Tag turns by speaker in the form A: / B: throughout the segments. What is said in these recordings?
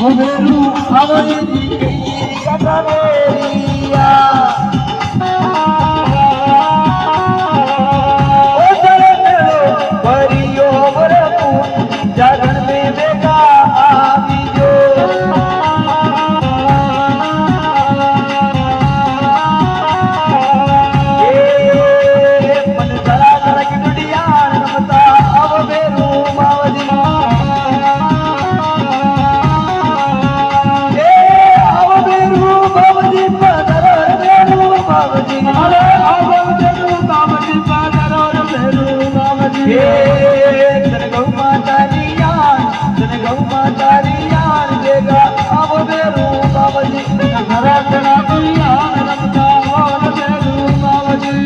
A: उमेरू अवरी की कटरेरिया जागरण में बेगा आवी जो ये मन जरा जरा की दुनिया नमता अब बेरू मावजी ए अब बेरू मावजी पदर बेरू मावजी अरे अब बेरू मावजी पदर बेरू मावजी गौ माता यार देगा अब बेरू बाबाजी घरा घरा यार रमता और बेरू बाबाजी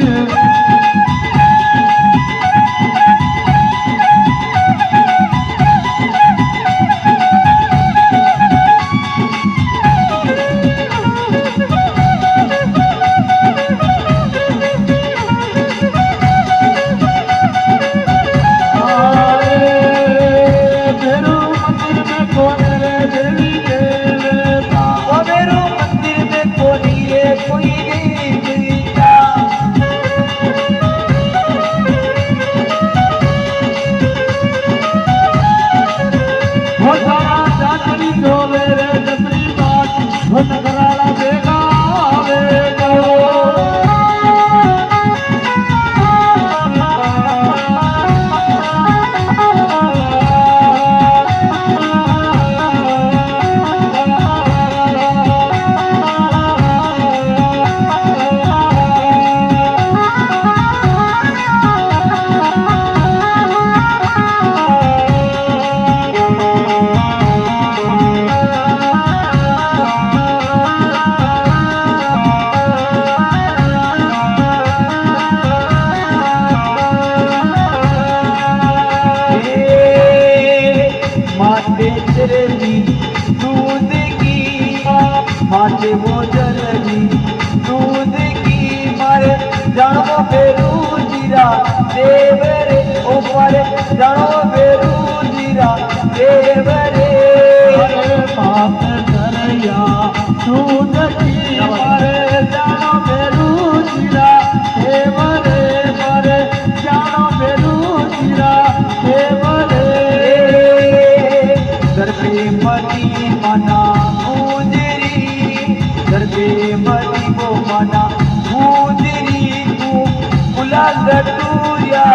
A: माटे वो जलगी दूध की मारे जानो बेरू जीरा देवरे ओ मारे जानो बेरू जीरा देवरे पाप करया दूध की मारे जानो बेरू जीरा देवरे मारे जानो बेरू जीरा देवरे घर पे मनी मना मनी वो मना मुंदरी तू गुलाल लड्डू या